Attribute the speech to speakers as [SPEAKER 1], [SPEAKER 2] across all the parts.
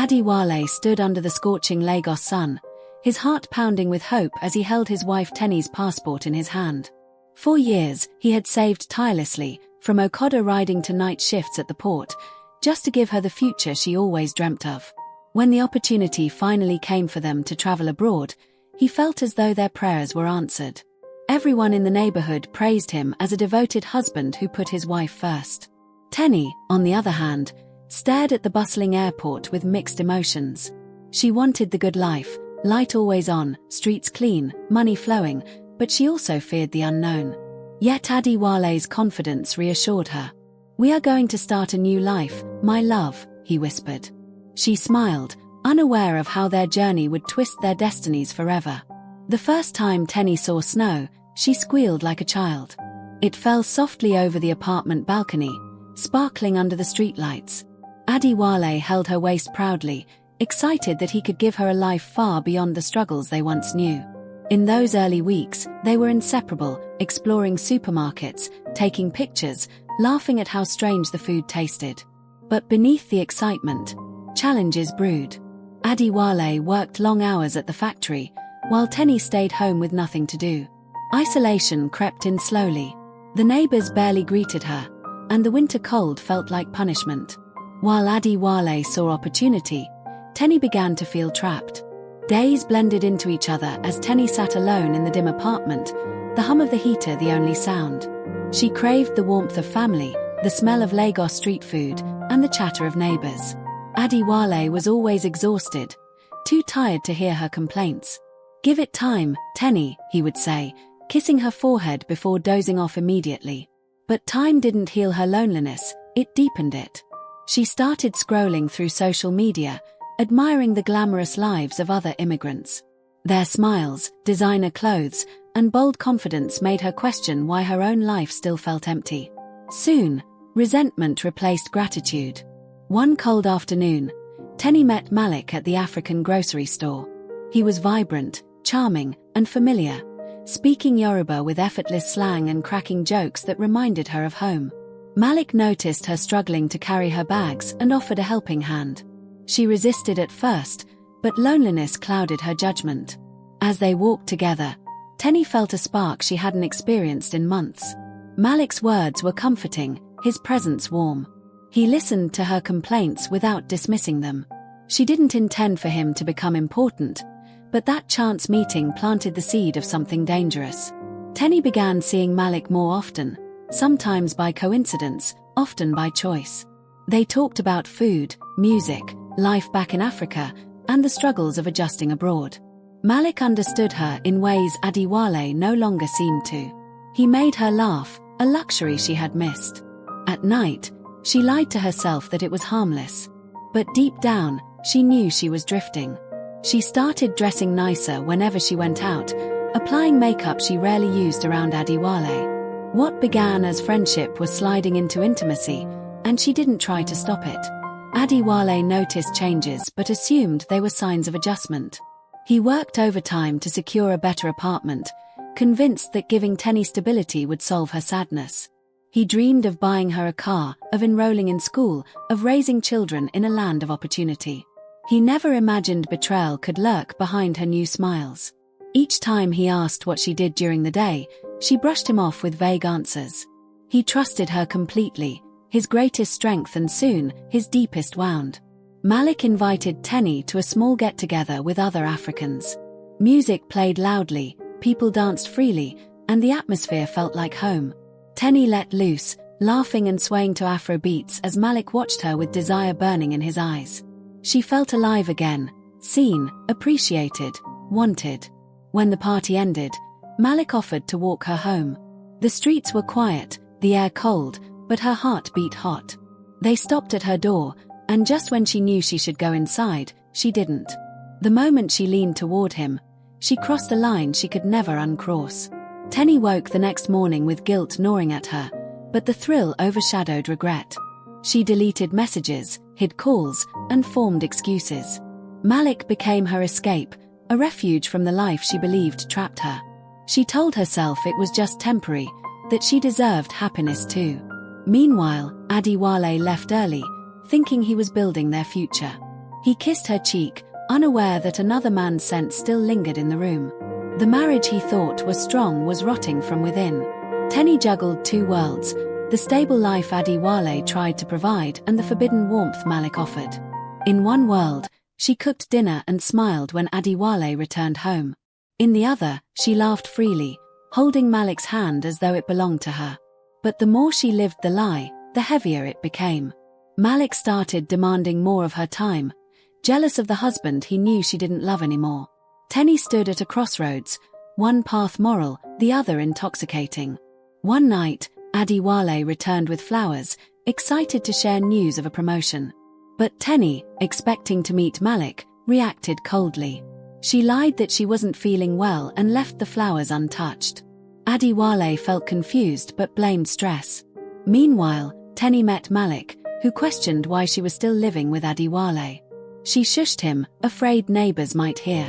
[SPEAKER 1] Adewale stood under the scorching Lagos sun, his heart pounding with hope as he held his wife Tenny's passport in his hand. For years, he had saved tirelessly, from Okada riding to night shifts at the port, just to give her the future she always dreamt of. When the opportunity finally came for them to travel abroad, he felt as though their prayers were answered. Everyone in the neighborhood praised him as a devoted husband who put his wife first. Tenny, on the other hand, stared at the bustling airport with mixed emotions. She wanted the good life, light always on, streets clean, money flowing, but she also feared the unknown. Yet Adewale's confidence reassured her. "We are going to start a new life, my love," he whispered. She smiled, unaware of how their journey would twist their destinies forever. The first time Tenny saw snow, she squealed like a child. It fell softly over the apartment balcony, sparkling under the streetlights. Adewale held her waist proudly, excited that he could give her a life far beyond the struggles they once knew. In those early weeks, they were inseparable, exploring supermarkets, taking pictures, laughing at how strange the food tasted. But beneath the excitement, challenges brewed. Adewale worked long hours at the factory, while Tenny stayed home with nothing to do. Isolation crept in slowly. The neighbors barely greeted her, and the winter cold felt like punishment. While Adewale saw opportunity, Tenny began to feel trapped. Days blended into each other as Tenny sat alone in the dim apartment, the hum of the heater the only sound. She craved the warmth of family, the smell of Lagos street food, and the chatter of neighbors. Adewale was always exhausted, too tired to hear her complaints. "Give it time, Tenny," he would say, kissing her forehead before dozing off immediately. But time didn't heal her loneliness, it deepened it. She started scrolling through social media, admiring the glamorous lives of other immigrants. Their smiles, designer clothes, and bold confidence made her question why her own life still felt empty. Soon, resentment replaced gratitude. One cold afternoon, Tenny met Malik at the African grocery store. He was vibrant, charming, and familiar, speaking Yoruba with effortless slang and cracking jokes that reminded her of home. Malik noticed her struggling to carry her bags and offered a helping hand. She resisted at first, but loneliness clouded her judgment. As they walked together, Tenny felt a spark she hadn't experienced in months. Malik's words were comforting, his presence warm. He listened to her complaints without dismissing them. She didn't intend for him to become important, but that chance meeting planted the seed of something dangerous. Tenny began seeing Malik more often, sometimes by coincidence, often by choice. They talked about food, music, life back in Africa, and the struggles of adjusting abroad. Malik understood her in ways Adewale no longer seemed to. He made her laugh, a luxury she had missed. At night, she lied to herself that it was harmless. But deep down, she knew she was drifting. She started dressing nicer whenever she went out, applying makeup she rarely used around Adewale. What began as friendship was sliding into intimacy, and she didn't try to stop it. Adewale noticed changes but assumed they were signs of adjustment. He worked overtime to secure a better apartment, convinced that giving Tenny stability would solve her sadness. He dreamed of buying her a car, of enrolling in school, of raising children in a land of opportunity. He never imagined betrayal could lurk behind her new smiles. Each time he asked what she did during the day, she brushed him off with vague answers. He trusted her completely, his greatest strength and soon, his deepest wound. Malik invited Tenny to a small get-together with other Africans. Music played loudly, people danced freely, and the atmosphere felt like home. Tenny let loose, laughing and swaying to Afro beats as Malik watched her with desire burning in his eyes. She felt alive again, seen, appreciated, wanted. When the party ended, Malik offered to walk her home. The streets were quiet, the air cold, but her heart beat hot. They stopped at her door, and just when she knew she should go inside, she didn't. The moment she leaned toward him, she crossed a line she could never uncross. Tenny woke the next morning with guilt gnawing at her, but the thrill overshadowed regret. She deleted messages, hid calls, and formed excuses. Malik became her escape, a refuge from the life she believed trapped her. She told herself it was just temporary, that she deserved happiness too. Meanwhile, Adewale left early, thinking he was building their future. He kissed her cheek, unaware that another man's scent still lingered in the room. The marriage he thought was strong was rotting from within. Tenny juggled two worlds, the stable life Adewale tried to provide and the forbidden warmth Malik offered. In one world, she cooked dinner and smiled when Adewale returned home. In the other, she laughed freely, holding Malik's hand as though it belonged to her. But the more she lived the lie, the heavier it became. Malik started demanding more of her time, jealous of the husband he knew she didn't love anymore. Tenny stood at a crossroads, one path moral, the other intoxicating. One night, Adewale returned with flowers, excited to share news of a promotion. But Tenny, expecting to meet Malik, reacted coldly. She lied that she wasn't feeling well and left the flowers untouched. Adewale felt confused but blamed stress. Meanwhile, Tenny met Malik, who questioned why she was still living with Adewale. She shushed him, afraid neighbors might hear.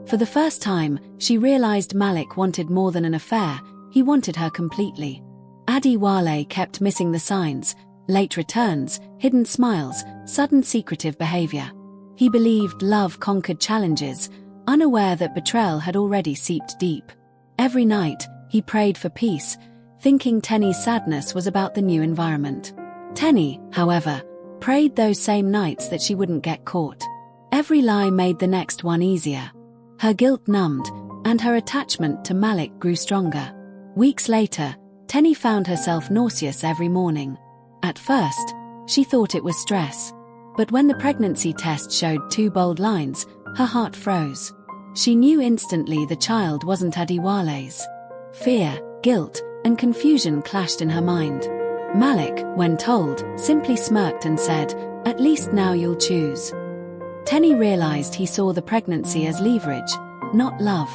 [SPEAKER 1] For the first time, she realized Malik wanted more than an affair, he wanted her completely. Adewale kept missing the signs, late returns, hidden smiles, sudden secretive behavior. He believed love conquered challenges, unaware that betrayal had already seeped deep. Every night, he prayed for peace, thinking Tenny's sadness was about the new environment. Tenny, however, prayed those same nights that she wouldn't get caught. Every lie made the next one easier. Her guilt numbed, and her attachment to Malik grew stronger. Weeks later, Tenny found herself nauseous every morning. At first, she thought it was stress. But when the pregnancy test showed 2 bold lines, her heart froze. She knew instantly the child wasn't Adewale's. Fear, guilt, and confusion clashed in her mind. Malik, when told, simply smirked and said, "At least now you'll choose." Tenny realized he saw the pregnancy as leverage, not love.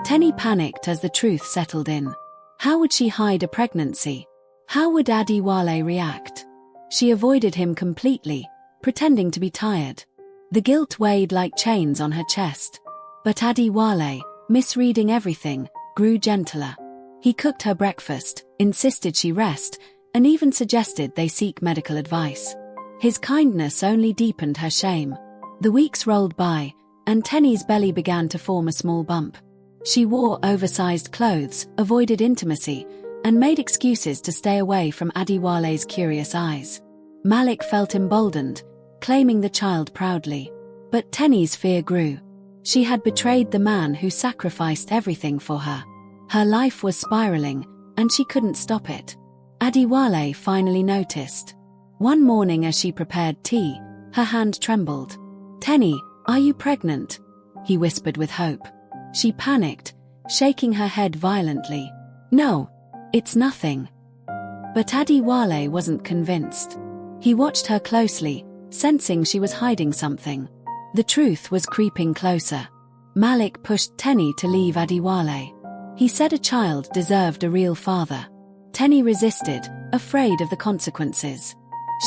[SPEAKER 1] Tenny panicked as the truth settled in. How would she hide a pregnancy? How would Adewale react? She avoided him completely, pretending to be tired. The guilt weighed like chains on her chest. But Adewale, misreading everything, grew gentler. He cooked her breakfast, insisted she rest, and even suggested they seek medical advice. His kindness only deepened her shame. The weeks rolled by, and Tenny's belly began to form a small bump. She wore oversized clothes, avoided intimacy, and made excuses to stay away from Adewale's curious eyes. Malik felt emboldened, claiming the child proudly. But Tenny's fear grew. She had betrayed the man who sacrificed everything for her. Her life was spiraling, and she couldn't stop it. Adewale finally noticed. One morning as she prepared tea, her hand trembled. "Tenny, are you pregnant?" he whispered with hope. She panicked, shaking her head violently. "No, it's nothing." But Adewale wasn't convinced. He watched her closely, sensing she was hiding something. The truth was creeping closer. Malik pushed Tenny to leave Adewale. He said a child deserved a real father. Tenny resisted, afraid of the consequences.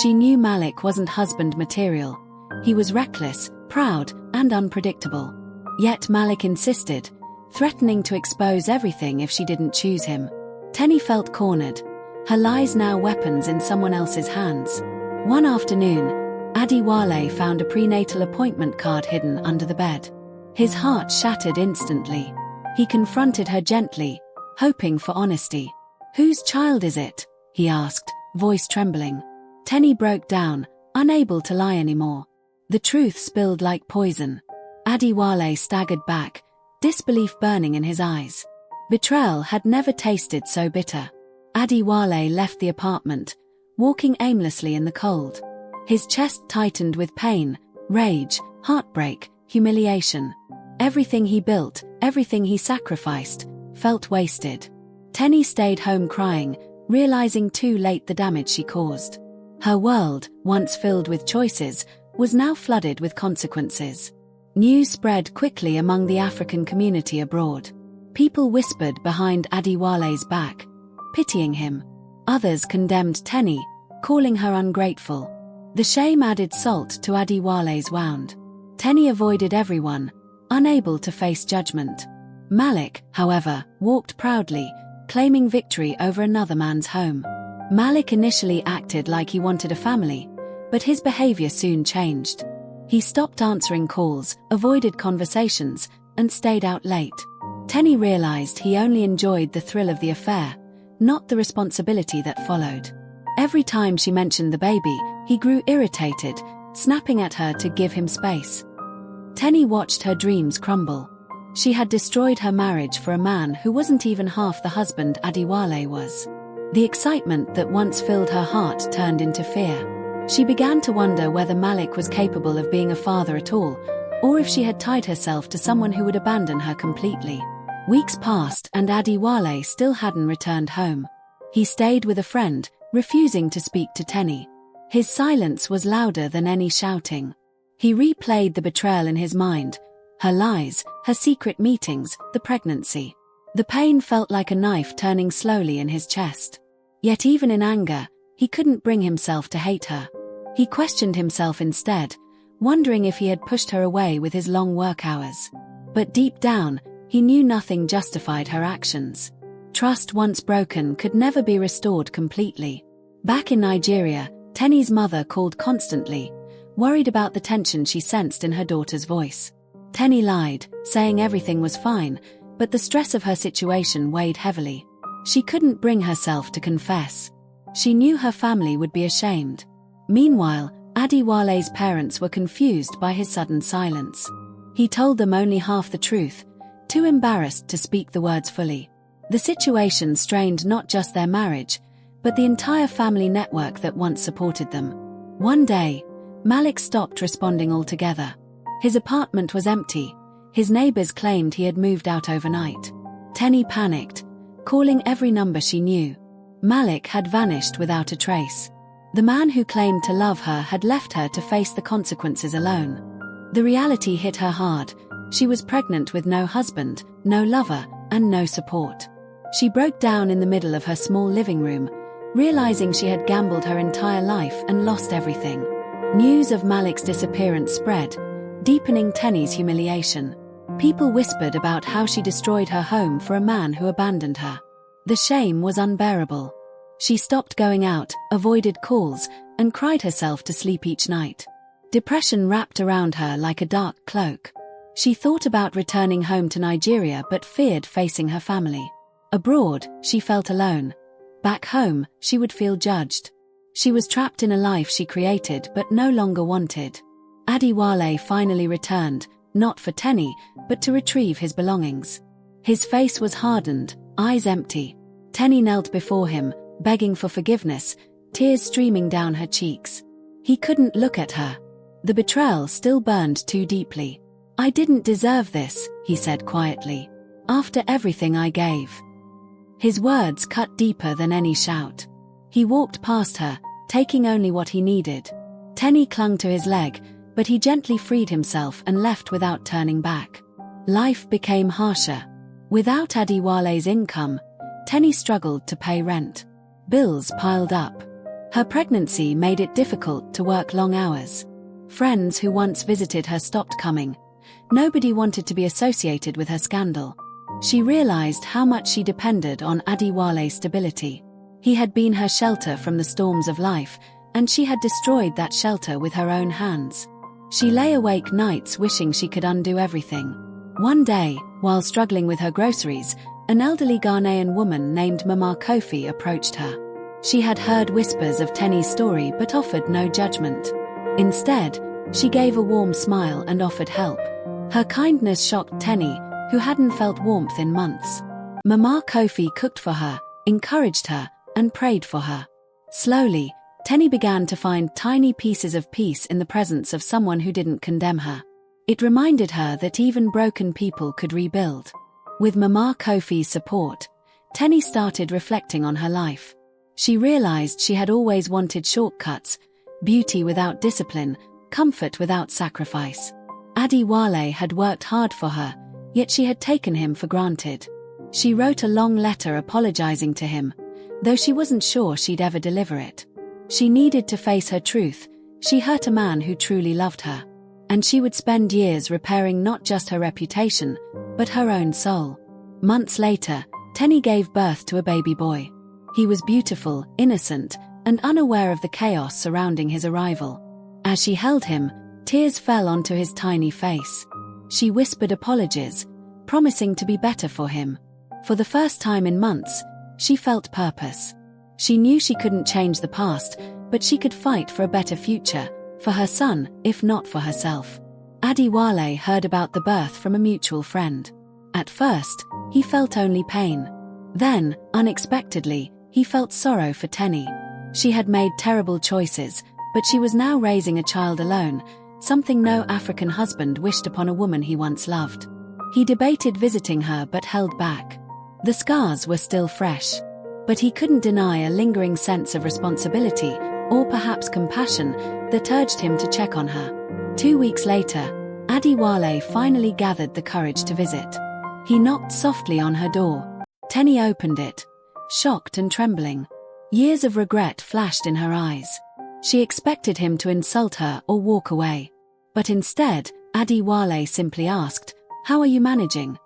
[SPEAKER 1] She knew Malik wasn't husband material. He was reckless, proud, and unpredictable. Yet Malik insisted, threatening to expose everything if she didn't choose him. Tenny felt cornered, her lies now weapons in someone else's hands. One afternoon, Adewale found a prenatal appointment card hidden under the bed. His heart shattered instantly. He confronted her gently, hoping for honesty. "Whose child is it?" he asked, voice trembling. Tenny broke down, unable to lie anymore. The truth spilled like poison. Adewale staggered back, disbelief burning in his eyes. Betrayal had never tasted so bitter. Adewale left the apartment, walking aimlessly in the cold. His chest tightened with pain, rage, heartbreak, humiliation. Everything he built, everything he sacrificed, felt wasted. Tenny stayed home crying, realizing too late the damage she caused. Her world, once filled with choices, was now flooded with consequences. News spread quickly among the African community abroad. People whispered behind Adewale's back, pitying him. Others condemned Tenny, calling her ungrateful. The shame added salt to Adewale's wound. Tenny avoided everyone, unable to face judgment. Malik, however, walked proudly, claiming victory over another man's home. Malik initially acted like he wanted a family, but his behavior soon changed. He stopped answering calls, avoided conversations, and stayed out late. Tenny realized he only enjoyed the thrill of the affair, not the responsibility that followed. Every time she mentioned the baby, he grew irritated, snapping at her to give him space. Tenny watched her dreams crumble. She had destroyed her marriage for a man who wasn't even half the husband Adewale was. The excitement that once filled her heart turned into fear. She began to wonder whether Malik was capable of being a father at all, or if she had tied herself to someone who would abandon her completely. Weeks passed and Adewale still hadn't returned home. He stayed with a friend, refusing to speak to Tenny. His silence was louder than any shouting. He replayed the betrayal in his mind, her lies, her secret meetings, the pregnancy. The pain felt like a knife turning slowly in his chest. Yet even in anger, he couldn't bring himself to hate her. He questioned himself instead, wondering if he had pushed her away with his long work hours. But deep down, he knew nothing justified her actions. Trust once broken could never be restored completely. Back in Nigeria, Tenny's mother called constantly, worried about the tension she sensed in her daughter's voice. Tenny lied, saying everything was fine, but the stress of her situation weighed heavily. She couldn't bring herself to confess. She knew her family would be ashamed. Meanwhile, Adewale's parents were confused by his sudden silence. He told them only half the truth, too embarrassed to speak the words fully. The situation strained not just their marriage, but the entire family network that once supported them. One day, Malik stopped responding altogether. His apartment was empty. His neighbors claimed he had moved out overnight. Tenny panicked, calling every number she knew. Malik had vanished without a trace. The man who claimed to love her had left her to face the consequences alone. The reality hit her hard. She was pregnant with no husband, no lover, and no support. She broke down in the middle of her small living room, realizing she had gambled her entire life and lost everything. News of Malik's disappearance spread, deepening Tenny's humiliation. People whispered about how she destroyed her home for a man who abandoned her. The shame was unbearable. She stopped going out, avoided calls, and cried herself to sleep each night. Depression wrapped around her like a dark cloak. She thought about returning home to Nigeria but feared facing her family. Abroad, she felt alone. Back home, she would feel judged. She was trapped in a life she created but no longer wanted. Adewale finally returned, not for Tenny, but to retrieve his belongings. His face was hardened, eyes empty. Tenny knelt before him, begging for forgiveness, tears streaming down her cheeks. He couldn't look at her. The betrayal still burned too deeply. "I didn't deserve this," he said quietly. "After everything I gave." His words cut deeper than any shout. He walked past her, taking only what he needed. Tenny clung to his leg, but he gently freed himself and left without turning back. Life became harsher. Without Adewale's income, Tenny struggled to pay rent. Bills piled up. Her pregnancy made it difficult to work long hours. Friends who once visited her stopped coming. Nobody wanted to be associated with her scandal. She realized how much she depended on Adewale's stability. He had been her shelter from the storms of life, and she had destroyed that shelter with her own hands. She lay awake nights wishing she could undo everything. One day, while struggling with her groceries, an elderly Ghanaian woman named Mama Kofi approached her. She had heard whispers of Tenny's story but offered no judgment. Instead, she gave a warm smile and offered help. Her kindness shocked Tenny, who hadn't felt warmth in months. Mama Kofi cooked for her, encouraged her, and prayed for her. Slowly, Tenny began to find tiny pieces of peace in the presence of someone who didn't condemn her. It reminded her that even broken people could rebuild. With Mama Kofi's support, Tenny started reflecting on her life. She realized she had always wanted shortcuts, beauty without discipline, comfort without sacrifice. Adewale had worked hard for her, yet she had taken him for granted. She wrote a long letter apologizing to him, though she wasn't sure she'd ever deliver it. She needed to face her truth. She hurt a man who truly loved her. And she would spend years repairing not just her reputation, but her own soul. Months later, Tenny gave birth to a baby boy. He was beautiful, innocent, and unaware of the chaos surrounding his arrival. As she held him, Tears fell onto his tiny face. She whispered apologies, promising to be better for him. For the first time in months, she felt purpose. She knew she couldn't change the past, but she could fight for a better future, for her son, if not for herself. Adewale heard about the birth from a mutual friend. At first, he felt only pain. Then, unexpectedly, he felt sorrow for Tenny. She had made terrible choices, but she was now raising a child alone, something no African husband wished upon a woman he once loved. He debated visiting her but held back. The scars were still fresh. But he couldn't deny a lingering sense of responsibility, or perhaps compassion, that urged him to check on her. 2 weeks later, Adewale finally gathered the courage to visit. He knocked softly on her door. Tenny opened it, shocked and trembling. Years of regret flashed in her eyes. She expected him to insult her or walk away. But instead, Adewale simply asked, "How are you managing?"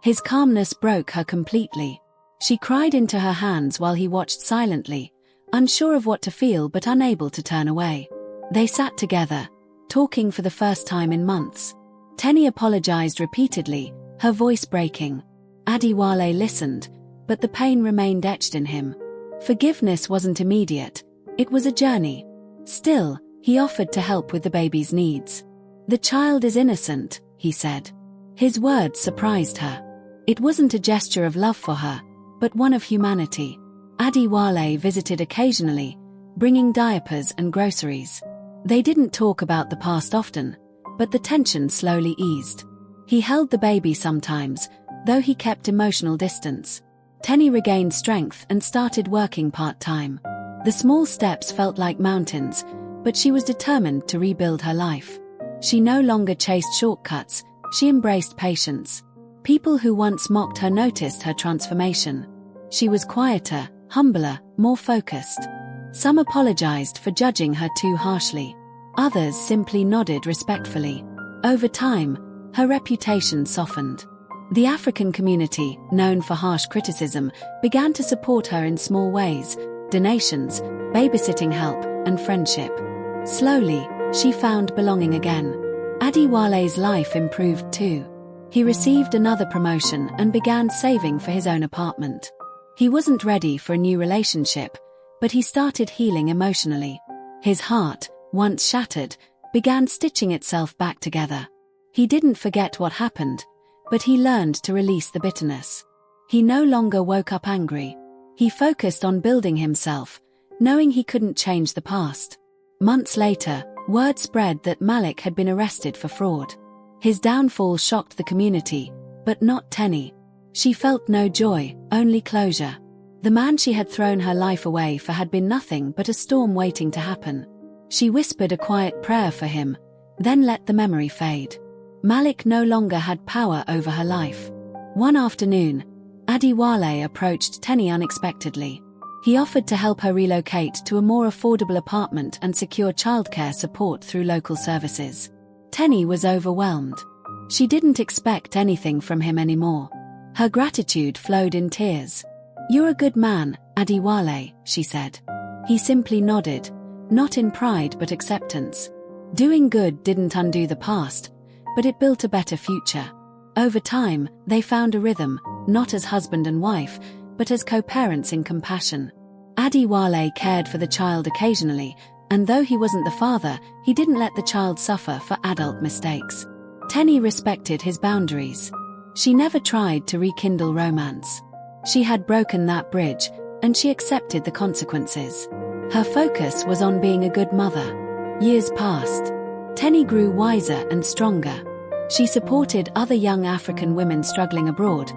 [SPEAKER 1] His calmness broke her completely. She cried into her hands while he watched silently, unsure of what to feel but unable to turn away. They sat together, talking for the first time in months. Tenny apologized repeatedly, her voice breaking. Adewale listened, but the pain remained etched in him. Forgiveness wasn't immediate, it was a journey. Still, he offered to help with the baby's needs. "The child is innocent," he said. His words surprised her. It wasn't a gesture of love for her, but one of humanity. Adewale visited occasionally, bringing diapers and groceries. They didn't talk about the past often, but the tension slowly eased. He held the baby sometimes, though he kept emotional distance. Tenny regained strength and started working part-time. The small steps felt like mountains, but she was determined to rebuild her life. She no longer chased shortcuts, she embraced patience. People who once mocked her noticed her transformation. She was quieter, humbler, more focused. Some apologized for judging her too harshly. Others simply nodded respectfully. Over time, her reputation softened. The African community, known for harsh criticism, began to support her in small ways: donations, babysitting help, and friendship. Slowly, she found belonging again. Adewale's life improved too. He received another promotion and began saving for his own apartment. He wasn't ready for a new relationship, but he started healing emotionally. His heart, once shattered, began stitching itself back together. He didn't forget what happened, but he learned to release the bitterness. He no longer woke up angry. He focused on building himself, knowing he couldn't change the past. Months later, word spread that Malik had been arrested for fraud. His downfall shocked the community, but not Tenny. She felt no joy, only closure. The man she had thrown her life away for had been nothing but a storm waiting to happen. She whispered a quiet prayer for him, then let the memory fade. Malik no longer had power over her life. One afternoon, Adewale approached Tenny unexpectedly. He offered to help her relocate to a more affordable apartment and secure childcare support through local services. Tenny was overwhelmed. She didn't expect anything from him anymore. Her gratitude flowed in tears. "You're a good man, Adewale," she said. He simply nodded, not in pride but acceptance. Doing good didn't undo the past, but it built a better future. Over time, they found a rhythm, not as husband and wife, but as co-parents in compassion. Adewale cared for the child occasionally, and though he wasn't the father, he didn't let the child suffer for adult mistakes. Tenny respected his boundaries. She never tried to rekindle romance. She had broken that bridge, and she accepted the consequences. Her focus was on being a good mother. Years passed. Tenny grew wiser and stronger. She supported other young African women struggling abroad,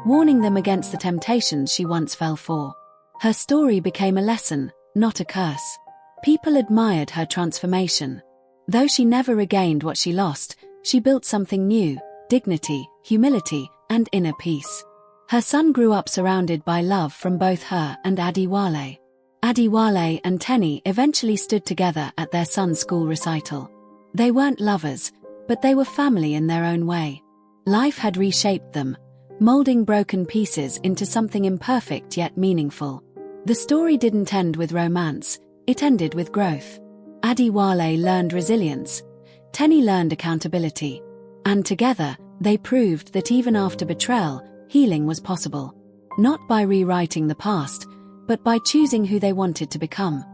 [SPEAKER 1] warning them against the temptations she once fell for. Her story became a lesson, not a curse. People admired her transformation. Though she never regained what she lost, she built something new: dignity, humility, and inner peace. Her son grew up surrounded by love from both her and Adewale. Adewale and Tenny eventually stood together at their son's school recital. They weren't lovers, but they were family in their own way. Life had reshaped them, molding broken pieces into something imperfect yet meaningful. The story didn't end with romance, it ended with growth. Adewale learned resilience. Tenny learned accountability. And together, they proved that even after betrayal, healing was possible. Not by rewriting the past, but by choosing who they wanted to become.